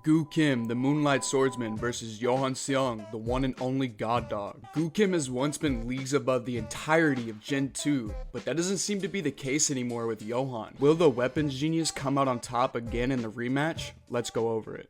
Goo Kim, the Moonlight Swordsman versus Johan Seong, the one and only God Dog. Goo Kim has once been leagues above the entirety of Gen 2, but that doesn't seem to be the case anymore with Johan. Will the weapons genius come out on top again in the rematch? Let's go over it.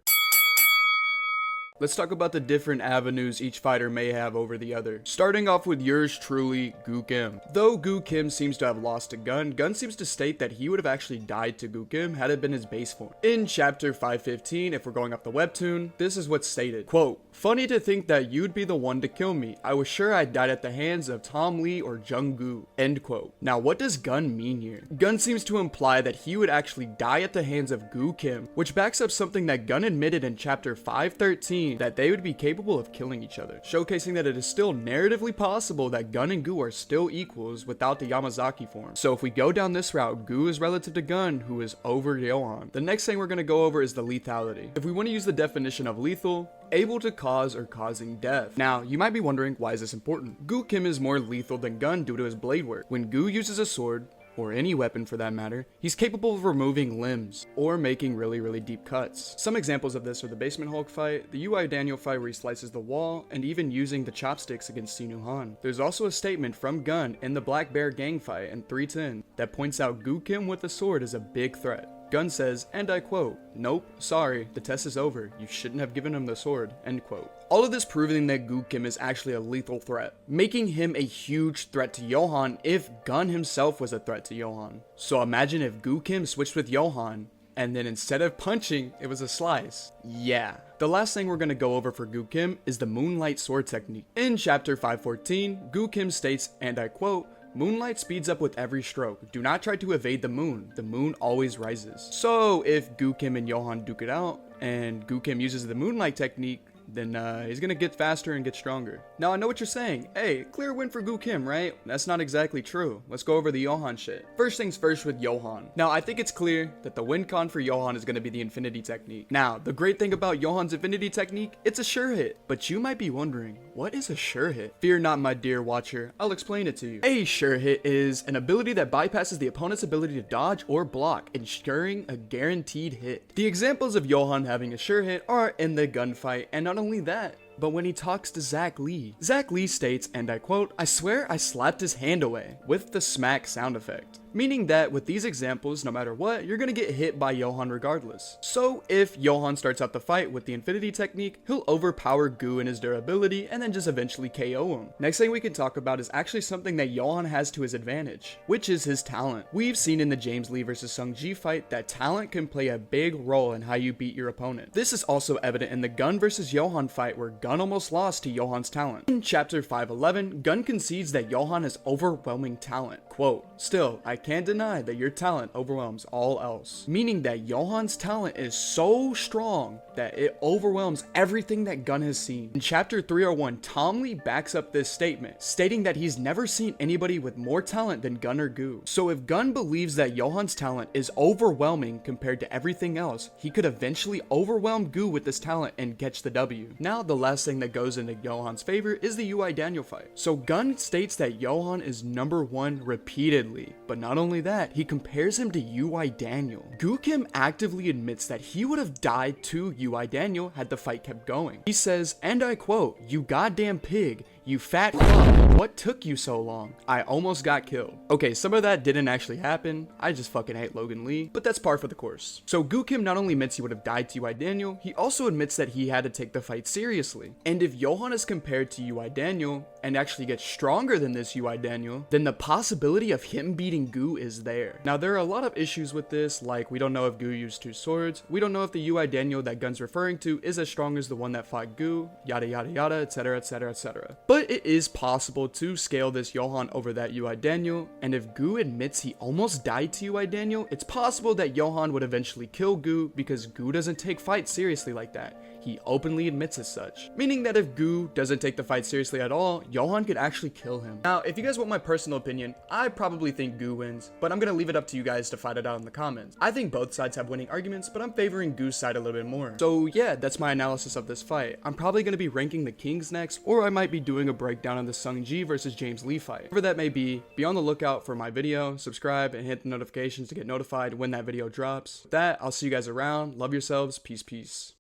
Let's talk about the different avenues each fighter may have over the other. Starting off with yours truly, Goo Kim. Though Goo Kim seems to have lost to Gun, Gun seems to state that he would have actually died to Goo Kim had it been his base form. In chapter 515, if we're going off the webtoon, this is what's stated. Quote, "Funny to think that you'd be the one to kill me. I was sure I died at the hands of Tom Lee or Jung-gu." End quote. Now what does Gun mean here? Gun seems to imply that he would actually die at the hands of Goo Kim, which backs up something that Gun admitted in chapter 513, that they would be capable of killing each other, showcasing that it is still narratively possible that Gun and Goo are still equals without the Yamazaki form. So if we go down this route, Goo is relative to Gun, who is over Johan. The next thing we're going to go over is the lethality. If we want to use the definition of lethal, able to cause or causing death. Now, you might be wondering, why is this important? Goo Kim is more lethal than Gun due to his blade work. When Goo uses a sword, or any weapon for that matter, he's capable of removing limbs or making really deep cuts. Some examples of this are the Basement Hulk fight, the UI Daniel fight where he slices the wall, and even using the chopsticks against Sinu Han. There's also a statement from Gun in the Black Bear gang fight in 310 that points out Goo Kim with a sword is a big threat. Gun says, and I quote, "Nope, sorry, the test is over. You shouldn't have given him the sword." End quote. All of this proving that Goo Kim is actually a lethal threat, making him a huge threat to Johan if Gun himself was a threat to Johan. So imagine if Goo Kim switched with Johan, and then instead of punching, it was a slice. Yeah. The last thing we're going to go over for Goo Kim is the Moonlight Sword technique. In chapter 514, Goo Kim states, and I quote, "Moonlight speeds up with every stroke. Do not try to evade the moon. The moon always rises." So if Goo Kim and Johan duke it out, and Goo Kim uses the Moonlight technique, then he's gonna get faster and get stronger. Now I know what you're saying. Hey, clear win for Goo Kim, right? That's not exactly true. Let's go over the Johan shit. First things first with Johan. Now I think it's clear that the win con for Johan is gonna be the infinity technique. Now, the great thing about Johan's infinity technique, it's a sure hit. But you might be wondering, what is a sure hit? Fear not, my dear watcher, I'll explain it to you. A sure hit is an ability that bypasses the opponent's ability to dodge or block, ensuring a guaranteed hit. The examples of Johan having a sure hit are in the gunfight, and not only that, but when he talks to Zach Lee. Zach Lee states, and I quote, "I swear I slapped his hand away," with the smack sound effect. Meaning that with these examples, no matter what, you're gonna get hit by Johan regardless. So if Johan starts out the fight with the infinity technique, he'll overpower Goo in his durability and then just eventually KO him. Next thing we can talk about is actually something that Johan has to his advantage, which is his talent. We've seen in the James Lee vs Sung Ji fight that talent can play a big role in how you beat your opponent. This is also evident in the Gun vs Johan fight where Gun almost lost to Johan's talent. In chapter 511, Gun concedes that Johan has overwhelming talent. Quote, "Still, I can't deny that your talent overwhelms all else." Meaning that Johan's talent is so strong that it overwhelms everything that Gun has seen. In chapter 301, Tom Lee backs up this statement, stating that he's never seen anybody with more talent than Gun or Goo. So if Gun believes that Johan's talent is overwhelming compared to everything else, he could eventually overwhelm Goo with this talent and catch the W. Now the last thing that goes into Johan's favor is the UI Daniel fight. So Gun states that Johan is number one repeatedly, but not only that, he compares him to UI Daniel. Goo Kim actively admits that he would have died to UI Daniel had the fight kept going. He says, and I quote, "You goddamn pig, you fat fuck, what took you so long? I almost got killed." Okay, some of that didn't actually happen. I just fucking hate Logan Lee, but that's par for the course. So Goo Kim not only admits he would have died to UI Daniel, he also admits that he had to take the fight seriously. And if Johan is compared to UI Daniel and actually gets stronger than this UI Daniel, then the possibility of him beating Goo is there. Now there are a lot of issues with this, like we don't know if Goo used two swords, we don't know if the UI Daniel that Gun's referring to is as strong as the one that fought Goo, yada yada yada, etc etc etc. But it is possible to scale this Johan over that UI Daniel, and if Goo admits he almost died to UI Daniel, it's possible that Johan would eventually kill Goo because Goo doesn't take fights seriously like that. He openly admits as such. Meaning that if Goo doesn't take the fight seriously at all, Johan could actually kill him. Now, if you guys want my personal opinion, I probably think Goo wins, but I'm gonna leave it up to you guys to fight it out in the comments. I think both sides have winning arguments, but I'm favoring Goo's side a little bit more. So yeah, that's my analysis of this fight. I'm probably gonna be ranking the Kings next, or I might be doing a breakdown of the Sung Ji versus James Lee fight. Whatever that may be on the lookout for my video, subscribe, and hit the notifications to get notified when that video drops. With that, I'll see you guys around. Love yourselves. Peace, peace.